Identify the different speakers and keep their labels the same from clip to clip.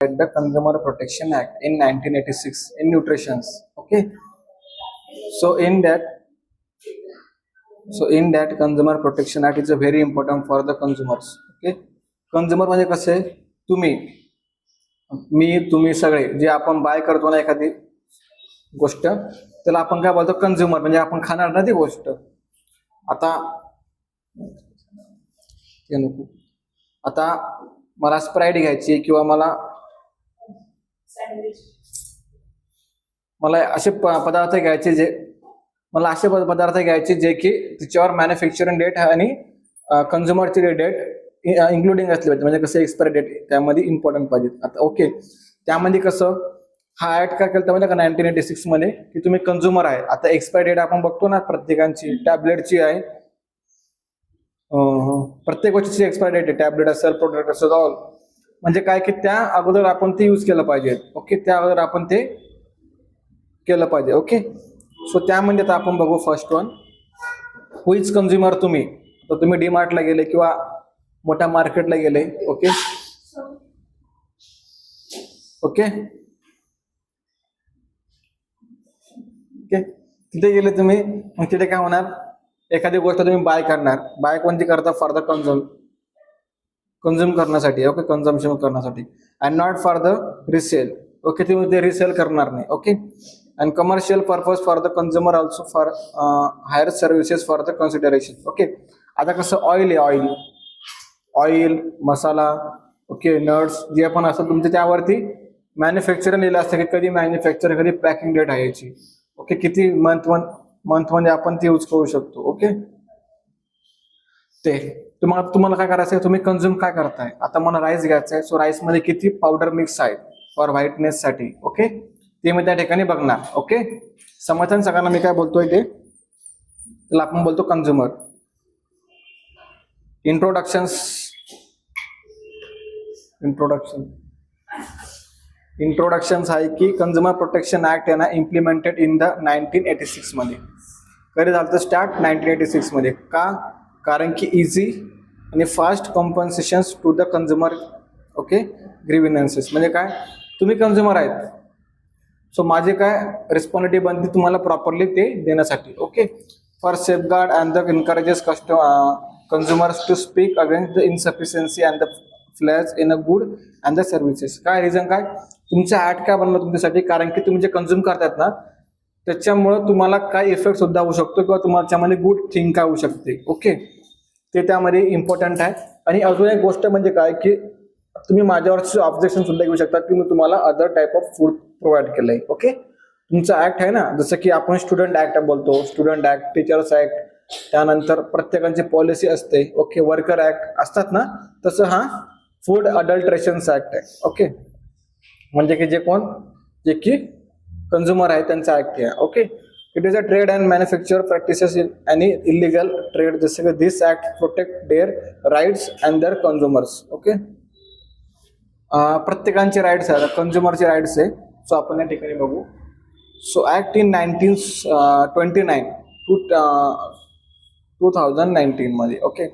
Speaker 1: the Consumer Protection Act in 1986 in nutrition. Okay, so in that, Consumer Protection Act is a very important for the consumers. Okay, consumer म्हणजे कसे तुम्ही, मी, तुम्ही सगळे जे आपण bye करतो ना एखादी गोष्ट, त्याला आपण काय बोलतो कंझ्युमर, म्हणजे आपण खाणार ना ती गोष्ट. आता आता मला स्प्राईट घ्यायची किंवा मला असे पदार्थ घ्यायचे जे की त्याच्यावर मॅन्युफॅक्चरिंग डेट आणि कंझ्युमरची डेट इन्क्लुडिंग असली पाहिजे, म्हणजे कसं एक्सपायरी डेट त्यामध्ये इम्पॉर्टंट पाहिजे. आता ओके, त्यामध्ये कसं हा ऍक्ट काय केलं म्हणजे का 1986 मध्ये की तुम्ही कंझ्युमर आहे. आता एक्सपायरी डेट आपण बघतो ना प्रत्येकांची, टॅबलेटची आहे, प्रत्येक गोष्टीची एक्सपायरी डेट आहे, टॅबलेट असेल, प्रोडक्ट असेल, ऑल. म्हणजे काय की त्या अगोदर आपण ते यूज केलं पाहिजे. ओके, त्या अगोदर आपण ते केलं पाहिजे. ओके, सो त्यामध्ये आता आपण बघू first one, who is consumer. तुम्ही डीमार्टला गेले किंवा मोठ्या मार्केटला गेले. ओके ओके ओके तिथे गेले तुम्ही, मग तिथे काय होणार, एखादी गोष्ट तुम्ही बाय करणार. बाय कोणती करता, फॉर द कंझ्युम करण्यासाठी. ओके, कन्झम्पशन करण्यासाठी, and not for the resale. Okay, तुम्ही ते रिसेल करणार नाही. Okay, and commercial purpose for the consumer, also for hire services for the consideration. Okay, आता कसं ऑइल आहे, ऑइल मसाला, ओके, नट्स जे पण असतं तुमच्या त्यावरती मॅन्युफॅक्चरिंग लिहिलं असतं की कधी मॅन्युफॅक्चर, कधी पॅकिंग डेट आहे याची. ओके, किती मंथ मध्ये आपण ते यूज करू शकतो. ओके, ते तुम्हाला काय करायचं आहे, तुम्ही कंझ्युम काय करताय. आता मला राईस घ्यायचा आहे, सो राईस मध्ये किती पावडर मिक्स आहे फॉर व्हाईटनेस साठी. ओके, ते मी त्या ठिकाणी बघणार. ओके, समजतं सगळ्यांना मी काय बोलतोय ते, त्याला आपण बोलतो कंझ्युमर. इंट्रोडक्शन आहे की कंझ्युमर प्रोटेक्शन ऍक्ट आहे ना इम्प्लिमेंटेड इन द 1986 मध्ये. कधी झालं स्टार्ट 1986 मध्ये. का, कारण की इझी आणि fast compensation to the consumer. Okay, grievances म्हणजे काय, तुम्ही कंझ्युमर आहेत, सो माझे काय रिस्पॉन्सिबिलिटी बनते तुम्हाला प्रॉपरली ते देण्यासाठी. Okay, for safeguard and the encourages consumers to speak against the insufficiency and the flaws in a good and the services. काय रिझन, काय तुमचा ऍड काय बनलं तुमच्यासाठी, कारण की तुम्ही जे कंझ्युम करतात ना त्याच्यामुळं तुम्हाला काय इफेक्ट सुद्धा होऊ शकतो किंवा तुमच्यामध्ये गुड थिंग काय होऊ शकते. ओके, ते त्यामध्ये इम्पॉर्टंट आहे. आणि अजून एक गोष्ट म्हणजे काय की तुम्ही माझ्यावरचे ऑब्जेक्शन सुद्धा घेऊ शकता की मी तुम्हाला other type of food provide केलंय. ओके, तुमचा ऍक्ट आहे ना, जसं की आपण स्टुडंट ऍक्ट बोलतो, स्टुडंट ऍक्ट, टीचर्स ऍक्ट, त्यानंतर प्रत्येकांची पॉलिसी असते. ओके, वर्कर ऍक्ट असतात ना, तसं हा फूड अडल्ट्रेशन ऍक्ट आहे. ओके, म्हणजे की जे की कंझ्युमर आहे त्यांचा ऍक्ट आहे. Okay, it is a trade and manufacture practices in any illegal trade, जसं की this act protect their rights and there consumers. Okay, प्रत्येकांचे राईट्स आहे, कंझ्युमरचे राईट्स आहे. सो आपण या ठिकाणी बघू. सो ऍक्ट इन 1929 2019 मध्ये. Okay,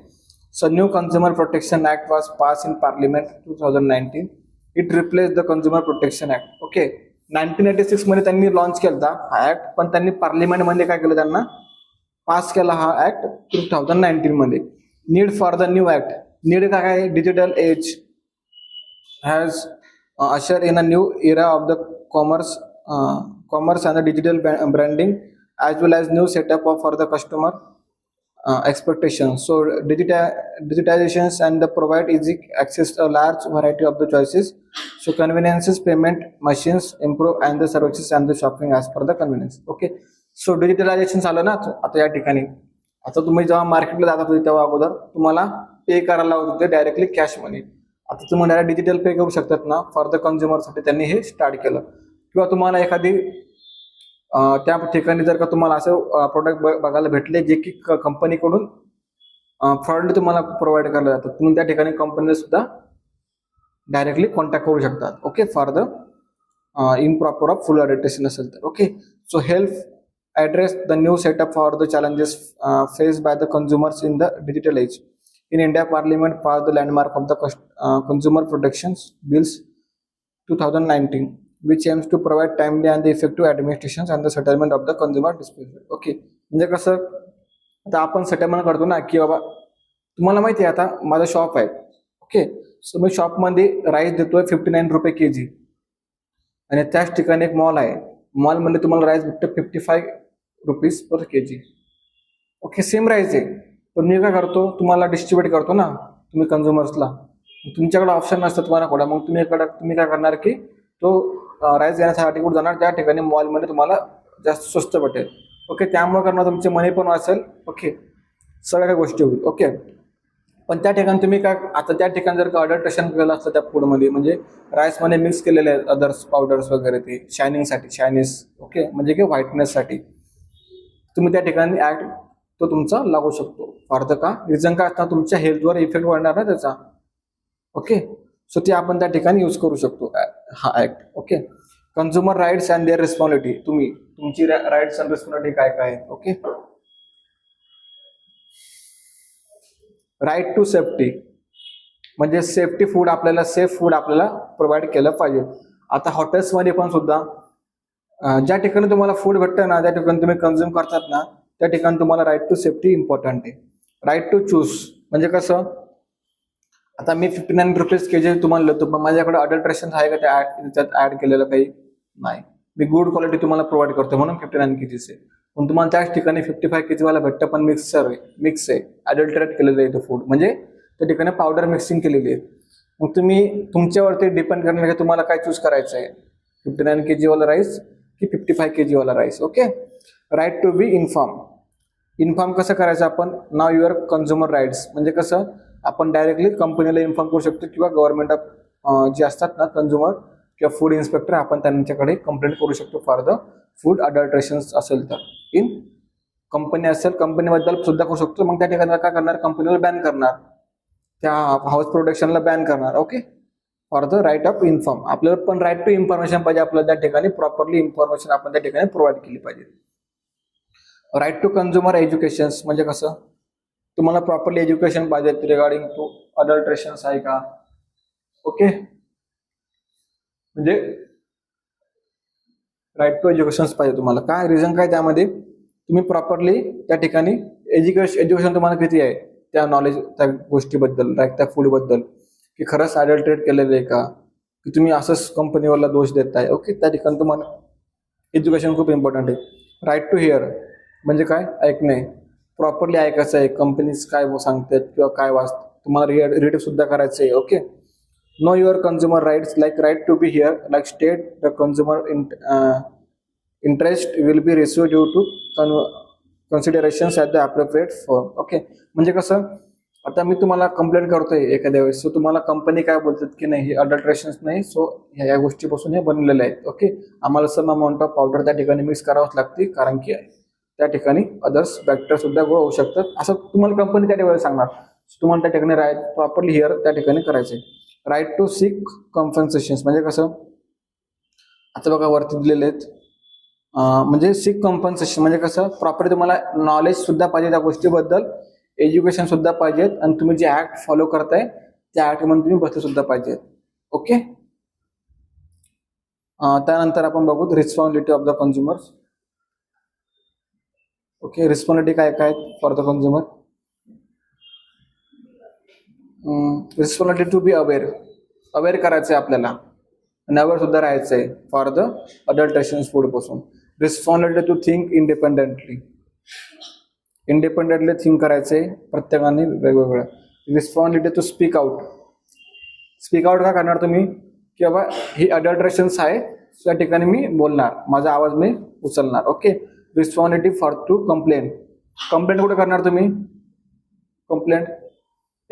Speaker 1: so new consumer protection act was pass in parliament 2019. It replace the consumer protection act. Okay, 1986 मध्ये त्यांनी लॉन्च केला हा ऍक्ट, पण त्यांनी पार्लिमेंटमध्ये काय केलं, त्यांना पास केला हा ऍक्ट 2019 मध्ये. Need for the new act, need काय, digital age has ushered in a new era of the commerce and the digital branding, as well as new setup for the customer expectations. So digitizations and the provide easy access to a large variety of the choices. So conveniences, payment machines improve and the services and the shopping as per the convenience. Okay, so digitalization झालं ना आता या ठिकाणी. आता तुम्ही जेव्हा मार्केटला जात होते तेव्हा अगोदर तुम्हाला पे करायला होत होते डायरेक्टली कॅश मनी. आता तुम्ही डायरेक्ट डिजिटल पे करू शकतात ना फॉर द कंझ्युमरसाठी त्यांनी हे स्टार्ट केलं. किंवा तुम्हाला एखादी त्या ठिकाणी जर का तुम्हाला असं प्रोडक्ट बघायला भेटले जे की कंपनीकडून फ्रॉडली तुम्हाला प्रोव्हाइड केलं जातं, तुम्ही त्या ठिकाणी कंपनीला सुद्धा डायरेक्टली कॉन्टॅक्ट करू शकतात. Okay, for the improper of full adulteration असेल तर. Okay, so help address the new setup for the challenges face by the consumers in the digital age. In India, Parliament passed the landmark of the Consumer Protection Bills 2019, which aims to provide timely and effective administrations and the settlement of the consumer dispute. Okay, म्हणजे कसं, आता आपण settlement करतो ना, की बाबा तुम्हाला माहिती आहे आता माझं शॉप आहे. ओके, सो मी शॉपमध्ये राईस देतोय 59 रुपये के जी, आणि त्याच ठिकाणी एक मॉल आहे, मॉलमध्ये तुम्हाला राईस भेटतं 55 रुपीज पर के जी. ओके, सेम राईस आहे, पण मी काय करतो, तुम्हाला डिस्ट्रीब्यूट करतो ना, तुम्ही कन्झ्युमर्सला. तुमच्याकडे ऑप्शन नसतं तुम्हाला कोणा, मग तुम्ही काय करणार की तो राईस घेण्यासाठी कुठे जाणार, त्या ठिकाणी मॉलमध्ये तुम्हाला जास्त स्वस्त भेटेल. ओके, त्यामुळे करणार तुमचे मनी पण वाचेल. ओके, सगळ्या काही गोष्टी होईल. ओके, पण त्या ठिकाणी तुम्ही काय, आता त्या ठिकाणी जर का अडल्ट्रेशन केलं असतं त्या फूडमध्ये, म्हणजे राईसमध्ये मिक्स केलेले आहेत अदर्स पावडर्स वगैरे, ते शायनिंगनेस, ओके, म्हणजे की व्हाईटनेससाठी, तुम्ही त्या ठिकाणी ऍक्ट तो तुमचा लागू शकतो. अर्थ का रिझन काय असतात, तुमच्या हेल्थवर इफेक्ट पडणार ना त्याचा. ओके, सो ते आपण त्या ठिकाणी यूज करू शकतो हा act. Okay, consumer rights and their responsibility, तुमची राईट्स अँड रिस्पॉन्सिबिलिटी काय काय आहे. ओके, राईट टू सेफ्टी, म्हणजे सेफ्टी फूड, आपल्याला सेफ फूड आपल्याला प्रोव्हाइड केलं पाहिजे. आता हॉटेल्समध्ये पण सुद्धा ज्या ठिकाणी तुम्हाला फूड भेटतं ना, त्या ठिकाणी तुम्ही कन्झ्युम करतात ना, त्या ठिकाणी तुम्हाला राईट टू सेफ्टी इम्पॉर्टंट आहे. राईट टू चूज म्हणजे कसं, आता मी 59 रुपीज के जी तुम्हाला देतो, पण माझ्याकडे अडल्ट्रेशन आहे का त्याच्यात ऍड केलेलं काही नाही. मी गुड क्वालिटी तुम्हाला प्रोव्हाइड करतो म्हणून 59 के पण तुम्हाला त्याच ठिकाणी 55 के वाला भेटतं, पण मिक्स आहे, अडल्टरेट केलेलं आहे तो फूड, म्हणजे त्या ठिकाणी पावडर मिक्सिंग केलेली आहे. मग तुम्ही तुमच्यावरती डिपेंड करणार की तुम्हाला काय चूज करायचं आहे, 59 के वाला राईस की 55 के वाला rice. Okay, right to be inform कसं करायचं आपण, नाव युअर कन्झ्युमर राईट्स, म्हणजे कसं आपण डायरेक्टली कंपनीला इन्फॉर्म करू शकतो, किंवा गव्हर्नमेंट ऑफ जे असतात ना कन्झ्युमर किंवा फूड इन्स्पेक्टर, आपण त्यांच्याकडे कंप्लेंट करू शकतो फॉर द फूड अडल्ट्रेशन्स असेल तर. इन कंपनी असेल, कंपनीबद्दल सुद्धा करू शकतो. मग त्या ठिकाणी काय करणार, कंपनीला बॅन करणार, त्या हाऊस प्रोडक्शनला बॅन करणार. Okay, for the right of inform, आपल्याला पण राईट टू इन्फॉर्मेशन पाहिजे, आपल्याला त्या ठिकाणी प्रॉपरली इन्फॉर्मेशन आपण त्या ठिकाणी प्रोव्हाइड केली पाहिजे. राईट टू कन्झ्युमर एज्युकेशन म्हणजे कसं, तुम्हाला प्रॉपरली एज्युकेशन पाहिजे रिगार्डिंग टू अडल्ट्रेशन्स आहे का. ओके, म्हणजे राईट टू एज्युकेशन पाहिजे तुम्हाला. काय रिझन काय, त्यामध्ये तुम्ही प्रॉपरली त्या ठिकाणी एज्युकेशन तुम्हाला किती आहे त्या नॉलेज, त्या गोष्टीबद्दल, राईट त्या फूडबद्दल, की खरंच अडल्ट्रेट केलेलं आहे का, की तुम्ही असंच कंपनीवरला दोष देताय. ओके, त्या ठिकाणी तुम्हाला एज्युकेशन खूप इम्पॉर्टंट आहे. राईट टू हिअर म्हणजे काय, ऐकणे, प्रॉपरली ऐकायचं आहे, कंपनीज काय सांगतात किंवा काय वाचतात, तुम्हाला रीड सुद्धा करायचं आहे. Okay, know your consumer rights, like right to be hear, like state the consumer interest will be receive due to considerations at the appropriate form. Okay, म्हणजे कसं, आता मी तुम्हाला कंप्लेंट करतोय एखाद्या वेळेस, सो तुम्हाला कंपनी काय बोलतात की नाही हे अडल्ट्रेशन्स नाही, सो ह्या गोष्टीपासून हे बनलेले आहेत. ओके, आम्हाला सम अमाऊंट ऑफ पावडर त्या ठिकाणी मिक्स करावंच लागते, कारण की त्या ठिकाणी अदर्स बॅक्टेरिया सुद्धा ग्रो होऊ शकतात, असं तुम्हाला कंपनी त्या ठिकाणी सांगणार. तुम्हाला त्या ठिकाणी राईट प्रॉपरली हिअर त्या ठिकाणी करायचंय. राईट टू सीक कॉम्पन्सेशन म्हणजे कसं, आता बघा वरती दिलेले आहेत, म्हणजे सीक कॉम्पन्सेशन म्हणजे कसं, प्रॉपरली तुम्हाला नॉलेज सुद्धा पाहिजे त्या गोष्टीबद्दल, एज्युकेशन सुद्धा पाहिजेत, आणि तुम्ही जे ऍक्ट फॉलो करताय त्या ऍक्ट मध्ये तुम्ही बसले सुद्धा पाहिजेत. ओके, त्यानंतर आपण बघू responsibility of the consumers. Okay, responsibility काय काय for the consumer, responsibility to be aware करायचं आहे आपल्याला, आणि अवेअर सुद्धा राहायचं आहे फॉर द अडल्ट्रेशन फूड पासून. Responsibility to think independently think करायचंय प्रत्येकाने वेगवेगळं. रिस्पॉन्सिबिलिटी टू स्पीक आउट का करणार तुम्ही, की बाबा ही अडल्ट्रेशन्स आहे, त्या ठिकाणी मी बोलणार, माझा आवाज मी उचलणार. Okay, responsibility for to complaint कुठे करणार तुम्ही, कंप्लेंट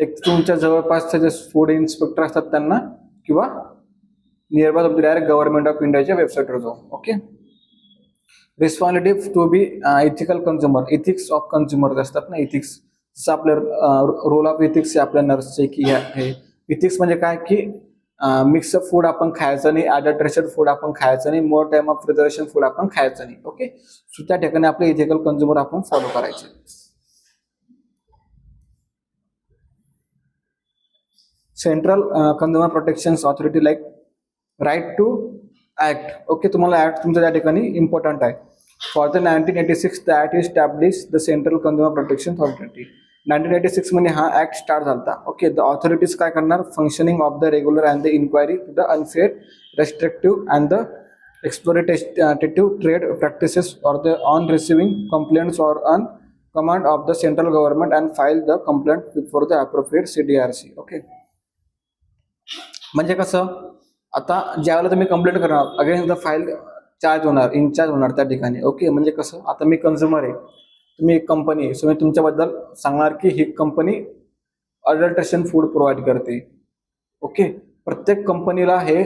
Speaker 1: एक तुमच्या जवळपासचे जे फूड इन्स्पेक्टर असतात त्यांना, किंवा नियरबाय तुमच्या डायरेक्ट गव्हर्नमेंट ऑफ इंडियाच्या वेबसाईटवर जाऊ. Okay, responsibility to be ethical consumer, ethics of consumer असतात ना, इथिक्स आपल्या रोल ऑफ इथिक्स आहे आपल्या नर्सचे, की हे इथिक्स म्हणजे काय, की मिक्स फूड आपण खायचं नाही, अडल्ट्रेटेड फूड आपण खायचं नाही, more time of preservation food आपण खायचं नाही. ओके, सो त्या ठिकाणी आपले इथिकल कन्झ्युमर आपण फॉलो करायचे. Central consumer protection authority like right to act. Okay, तुम्हाला ऍक्ट तुमच्या त्या ठिकाणी इम्पॉर्टंट आहे. For the 1986 the act establish the central consumer protection authority. 1986 मध्ये हा ऍक्ट स्टार्ट झाला. ओके, द ऑथॉरिटीज काय करणार, functioning of the regular and the inquiry to the unfair, रेस्ट्रिक्टिव्ह and the exploitative trade practices or the on receiving complaints or on command of the central government and file the complaint before the appropriate CDRC. Okay, म्हणजे कसं, आता ज्यावेळेला तुम्ही complaint करणार against the file charge होणार, in-charge होणार त्या ठिकाणी. ओके, म्हणजे कसं, आता मी कन्झ्युमर आहे, तुम्ही एक कंपनी आहे, सो मी तुमच्याबद्दल सांगणार की ही कंपनी अडल्ट्रेशन फूड प्रोव्हाइड करते. ओके, प्रत्येक कंपनीला हे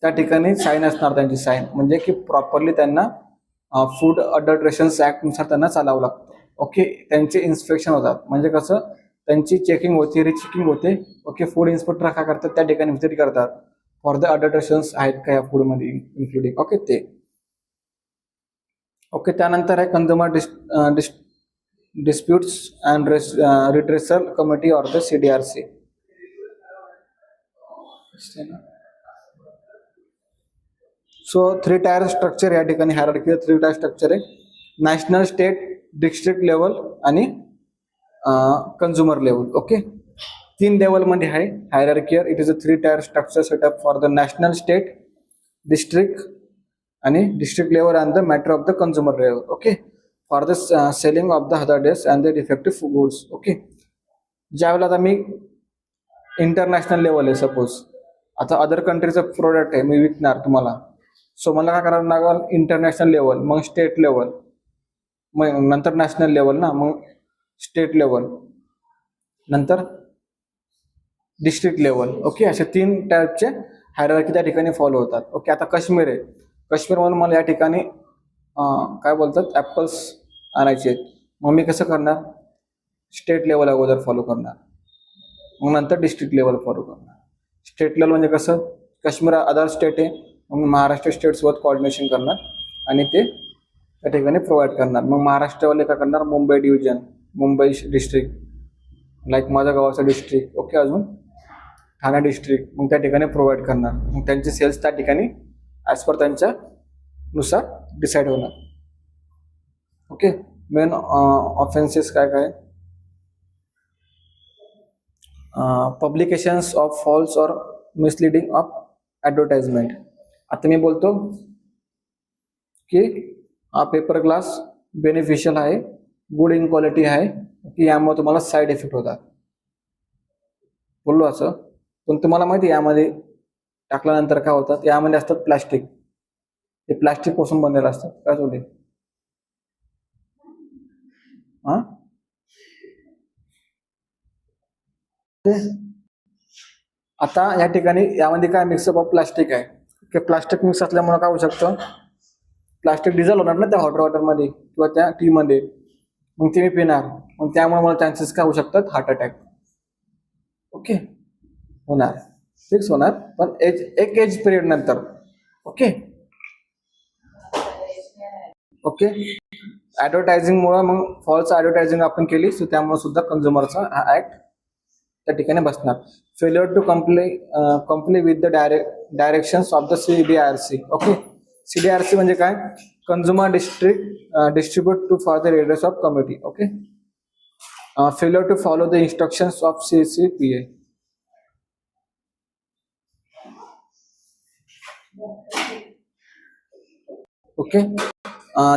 Speaker 1: त्या ठिकाणी साईन असणार, त्यांची साईन, म्हणजे की प्रॉपरली त्यांना फूड अडल्ट्रेशन्स ऍक्टनुसार त्यांना चालावं लागतं. ओके, त्यांचे इन्स्पेक्शन होतात, म्हणजे कसं त्यांची चेकिंग होते, रिचेकिंग होते. ओके, फूड इन्स्पेक्टर काय करतात, त्या ठिकाणी व्हिजिट करतात फॉर द अडल्ट्रेशन्स आहेत का या फूडमध्ये इन्क्लुडिंग. ओके, ते ओके. त्यानंतर आहे consumer disputes and redressal committee or the CDRC. So 3 tier structure या ठिकाणी, हायरार्की 3 टायर स्ट्रक्चर आहे, नॅशनल, स्टेट, डिस्ट्रिक्ट लेवल आणि कन्झ्युमर लेवल. ओके, 3 लेवलमध्ये आहे hierarchy. It is a 3 tier structure setup for the national, state, district आणि district level and the matter of the consumer level. Okay, for the selling of the hazardous and the defective goods. Okay, ज्यावेळेला आता मी international level आहे, suppose आता other कंट्रीचं product आहे, मी विकणार तुम्हाला, so मला काय करावं लागेल, इंटरनॅशनल लेवल, मग स्टेट लेवल, मग नंतर नॅशनल लेवल ना, मग स्टेट लेवल, नंतर डिस्ट्रिक्ट लेवल. ओके, असे 3 टाईपचे हायरार्की त्या ठिकाणी फॉलो होतात. ओके, आता काश्मीर आहे, काश्मीरमधून मला या ठिकाणी काय बोलतात, ॲपल्स आणायचे आहेत, मग मी कसं करणार, स्टेट लेवल अगोदर फॉलो करणार, मग नंतर डिस्ट्रिक्ट लेवल फॉलो करणार. स्टेट लेवल म्हणजे कसं, काश्मीर अदर स्टेट आहे, मग महाराष्ट्र स्टेटसोबत कोऑर्डिनेशन करणार आणि ते त्या ठिकाणी प्रोव्हाइड करणार. मग महाराष्ट्रवाले काय करणार, Mumbai division, Mumbai district, like माझ्या गावाचं डिस्ट्रिक्ट. ओके, अजून ठाणे डिस्ट्रिक्ट, मग त्या ठिकाणी प्रोव्हाइड करणार. मग त्यांचे सेल्स त्या ठिकाणी ॲज पर त्यांच्यानुसार डिसाईड होणार. ओके, मेन ऑफेन्सेस काय काय, पब्लिकेशन्स ऑफ फॉल्स और मिसलिडिंग ऑफ ॲडव्हर्टाइजमेंट. आता मी बोलतो की हा पेपर ग्लास बेनिफिशियल आहे, गुड इन क्वालिटी आहे, की यामुळे तुम्हाला साईड इफेक्ट होतात, बोललो असं. पण तुम्हाला माहिती आहे यामध्ये टाकल्यानंतर काय होतात, यामध्ये असतात प्लास्टिक, हे प्लास्टिक पासून बनलेलं असतात. काय बोलले, हा आता या ठिकाणी यामध्ये काय मिक्सअप ऑफ प्लास्टिक आहे. की प्लास्टिक मिक्स असल्यामुळे काय होऊ शकतं, प्लास्टिक डिझॉल्व होणार ना त्या हॉट वॉटरमध्ये किंवा त्या टीमध्ये, मग ते मी पिणार, मग त्यामुळे मला चान्सेस काय होऊ शकतात, हार्ट अटॅक. ओके, होणार, फिक्स होणार, पण एक एज पिरियड नंतर. ओके ओके, ॲडव्हर्टायझिंगमुळे मग फॉल्स ॲडव्हर्टायझिंग आपण केली, सो त्यामुळे सुद्धा कन्झ्युमरचा हा ऍक्ट त्या ठिकाणी बसणार. Failure to comply with the directions of the CDRC. Okay, CDRC म्हणजे काय, consumer distribute to for the readers of committee. Okay, failure to follow the instructions of CCPA. Okay,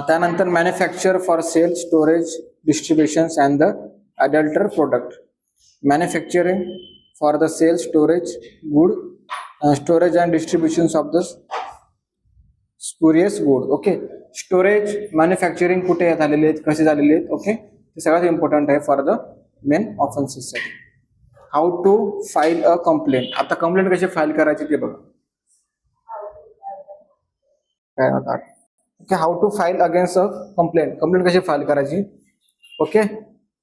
Speaker 1: त्यानंतर manufacture for sale, storage, distributions and the adulterated product. Manufacturing for the sale, storage, storage and distributions of the spurious good. Okay, storage, manufacturing कुठे झालेले आहेत, कसे झालेले आहेत. Okay, ते सगळ्यात important आहे फॉर द मेन ऑफेन्सेससाठी. How to file a complaint. आता कंप्लेंट कशी फाईल करायची ते बघा काय होतात. Okay, how to file against a complaint. Complaint कशी फाईल करायची. ओके,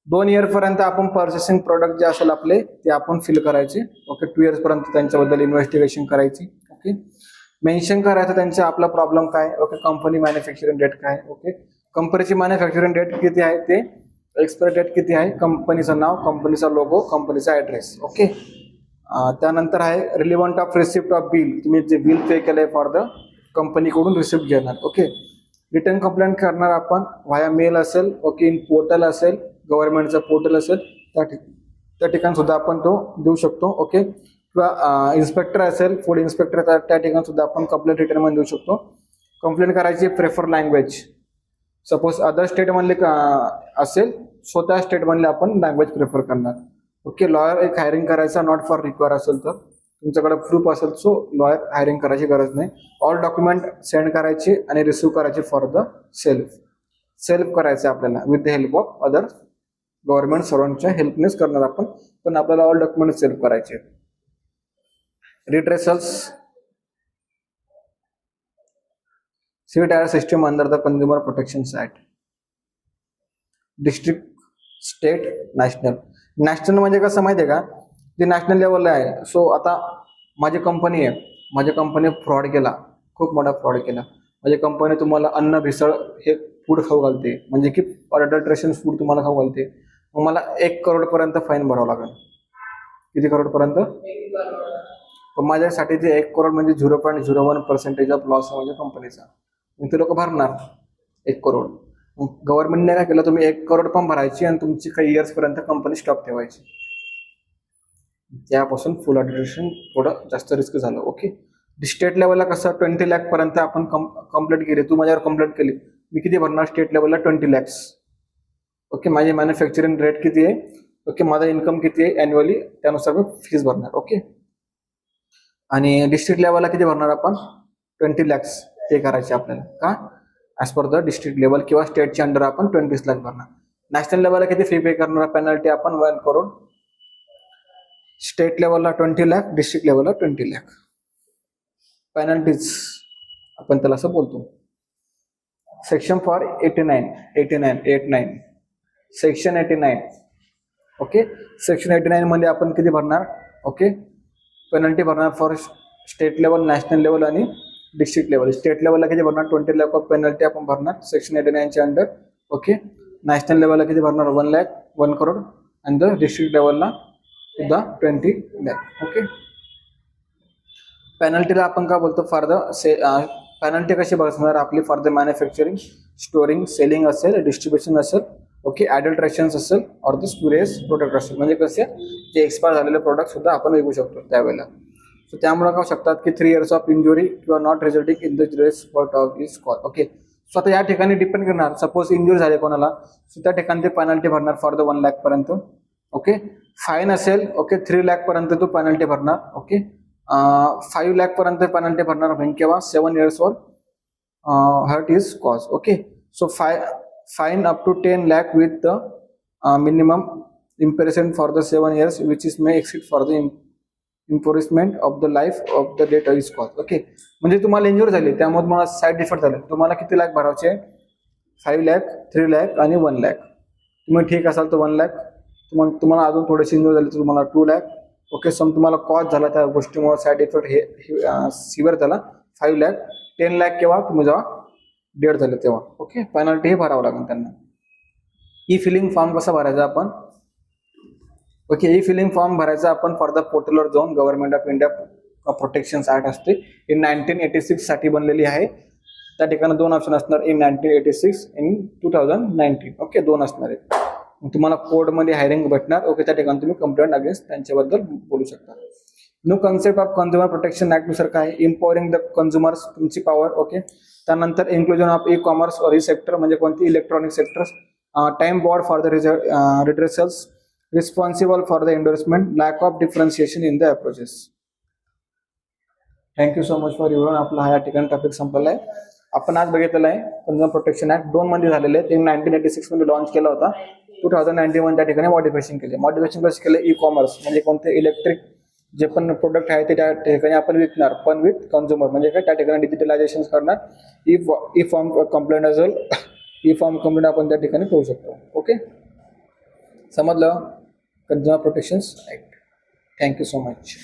Speaker 1: 2 इयरपर्यंत आपण पर्चेसिंग प्रोडक्ट जे असेल आपले ते आपण फिल करायचे. ओके, 2 इयर्सपर्यंत त्यांच्याबद्दल इन्व्हेस्टिगेशन करायची. ओके, मेन्शन करायचं त्यांचा आपला प्रॉब्लेम काय. ओके, कंपनी मॅन्युफॅक्चरिंग डेट काय. ओके, कंपनीची मॅन्युफॅक्चरिंग डेट किती आहे, ते एक्सपायरी डेट किती आहे, कंपनीचं नाव, कंपनीचा लोगो, कंपनीचा ॲड्रेस. ओके, त्यानंतर आहे relevant of receipt of bill, तुम्ही जे बिल पे केलंय फॉर द कंपनीकडून रिसिप्ट घेणार. ओके, रिटर्न कंप्लेंट करणार आपण व्हाया मेल असेल, ओके, इन पोर्टल असेल, गव्हर्नमेंटचं पोर्टल असेल त्या ठिकाणी सुद्धा आपण तो देऊ शकतो. ओके, किंवा इन्स्पेक्टर असेल, फूड इन्स्पेक्टर, त्या ठिकाणी सुद्धा आपण कंप्लेंट रिटर्न मध्ये देऊ शकतो. कंप्लेंट करायची प्रेफर लँग्वेज, सपोज अदर स्टेटमधले असेल, स्वतः स्टेटमधले आपण लँग्वेज प्रेफर करणार. ओके, लॉयर एक हायरिंग करायचा नॉट फॉर रिक्वायर असेल तर तुमच्याकडे प्रूफ असेल सो लॉयर हायरिंग करायची गरज नाही. ऑल डॉक्युमेंट सेंड करायचे आणि रिसिव्ह करायचे फॉर द सेल्फ करायचे आपल्याला with the help of other government सर्वंटच्या हेल्पनेच करणार आपण, पण आपल्याला ऑल डॉक्युमेंट सेल्फ करायचे. Redressals, civil tier system under the consumer protection act. District, state, national म्हणजे कसं माहिती आहे का, जे नॅशनल लेवलला आहे. सो आता माझी कंपनी आहे, माझ्या कंपनी फ्रॉड केला, खूप मोठा फ्रॉड केला. माझी कंपनी तुम्हाला अन्न भेसळ हे फूड खाऊ घालते, म्हणजे की अडल्ट्रेशन फूड तुम्हाला खाऊ घालते, मग मला 1 करोडपर्यंत फाईन भरावं लागेल. किती करोडपर्यंत? पण माझ्यासाठी ते 1 करोड म्हणजे 0.01% ऑफ लॉस आहे माझ्या कंपनीचा. मग ते लोक भरणार 1 करोड. मग गव्हर्नमेंटने काय केलं, तुम्ही 1 करोड पण भरायची आणि तुमची काही इयर्स पर्यंत कंपनी स्टॉप ठेवायची. त्यापासून फुल अडल्ट्रेशन थोडं जास्त रिस्क झालं. ओके, स्टेट लेवलला कसं 20 लाख पर्यंत आपण कंप्लेंट केली, तू माझ्यावर कंप्लेंट केली, मी किती भरणार स्टेट लेवलला? 20 lakhs. ओके, माझी मॅन्युफॅक्चरिंग रेट किती आहे, ओके, माझा इन्कम किती आहे अॅन्युअली, त्यानुसार मी फीस भरणार. ओके, आणि डिस्ट्रिक्ट लेवलला किती भरणार आपण? 20 lakhs पे करायचे आपल्याला. का? As per the district level किंवा स्टेटच्या अंडर आपण 20 लाख भरणार. नॅशनल लेवलला किती फी पे करणार? पेनल्टी आपण 1 करोड. स्टेट लेवलला 20 लाख, डिस्ट्रिक्ट लेवलला 20 लाख. पेनल्टीज आपण त्याला असं बोलतो. Section for 89 section 89. Okay, section 89 मध्ये आपण किती भरणार? ओके, पेनल्टी भरणार for state level, national level आणि डिस्ट्रिक्ट लेवल. स्टेट लेवलला किती भरणार? 20 लाख ऑफ पेनल्टी आपण भरणार सेक्शन 89च्या अंडर. ओके, नॅशनल लेवलला किती भरणार? 1 लाख, 1 करोड, आणि द डिस्ट्रिक्ट लेवलला सुद्धा 20 लाख. ओके, पेनल्टीला आपण काय बोलतो? फॉर द पेनल्टी कशी बसणार आपली? For the manufacturing, storing, selling असेल, डिस्ट्रीब्युशन असेल, ओके, अडल्ट्रेशन्स असेल, ऑर द स्पुरियस प्रोडक्ट असेल, म्हणजे कसे जे एक्सपायर झालेले प्रोडक्ट सुद्धा आपण विकू शकतो त्यावेळेला. सो त्यामुळे काय शकतात की 3 years ऑफ इंजुरी किंवा not resulting in the dress vert of is call. Okay, so आता या ठिकाणी डिपेंड करणार, सपोज इंजुरी झाले कोणाला, सो त्या ठिकाणी ते पेनल्टी भरणार फॉर द 1 लाख पर्यंत. ओके, फाईन असेल, ओके, 3 लाख पर्यंत तो पेनल्टी भरणार. ओके, 5 लाख पर्यंत पेनल्टी भरणार म्हणजे केव्हा? 7 years वर hurt is cause. Okay, so fine up to 10 lakh with the minimum imprisonment for the 7 years which is may exceed for the imprisonment of the life of the death is cause. Okay, म्हणजे तुम्हाला injury झाली, त्यामुळे तुम्हाला side effect झाले, तुम्हाला किती लाख भरायचे? 5 लाख, 3 लाख आणि 1 लाख. तुम्ही ठीक असाल तर 1 लाख, तुम्हाला अजून थोडीशी इंजुरी झाली तर तुम्हाला 2 लाख. ओके, सम तुम्हाला कॉज झाला त्या गोष्टीमुळे, साईड इफेक्ट हे सिव्हिअर झाला, 5 लाख. 10 लाख केव्हा? तुम्ही जेव्हा डेड झाले तेव्हा. ओके, पेनल्टी हे भरावं लागेल त्यांना. ई फिलिंग फॉर्म कसा भरायचा आपण? ओके, ई फिलिंग फॉर्म भरायचा आपण फॉर द पोर्टलवर जाऊन. Government of India protection act असते, इन 1986 साठी बनलेली आहे. त्या ठिकाणी 2 ऑप्शन असणार, इन 1986, इन 2019. ओके, 2 असणार आहेत. तुम्हाला कोडमध्ये हायरिंग भेटणार. ओके, त्या ठिकाणी तुम्ही कंप्लेंट अगेन्स्ट त्यांच्याबद्दल बोलू शकता. New concept of consumer protection act नुसार काय? इम्पॉवरिंग द कंझ्युमर्स, तुमची पॉवर. ओके, त्यानंतर इन्क्लुजन ऑफ ई कॉमर्स और ई सेक्टर, म्हणजे कोणती? Electronic sectors. Time bound for the redressals, responsible for the endorsement, lack of differentiation in the approaches. Thank you so much for your. आपला हा या ठिकाणी topic संपलेला आहे. आपण आज बघितलेला आहे कंझ्युमर प्रोटेक्शन ऍक्ट 2 मध्ये झालेले आहे. 1986 मध्ये लॉन्च केला होता. 2091 त्या ठिकाणी मॉडिफिकेशन केले. मॉडिफिकेशन कसं केलं? ई कॉमर्स म्हणजे कोणते? इलेक्ट्रिक जे पण प्रोडक्ट आहे ते त्या ठिकाणी आपण विकणार, पण विथ कंझ्युमर, म्हणजे काय त्या ठिकाणी डिजिटलायझेशन करणार. ई फॉर्म कंप्लेंट असेल, ई फॉर्म कंप्लेंट आपण त्या ठिकाणी करू शकतो. ओके, समजलं? Consumer protection act. Thank you so much.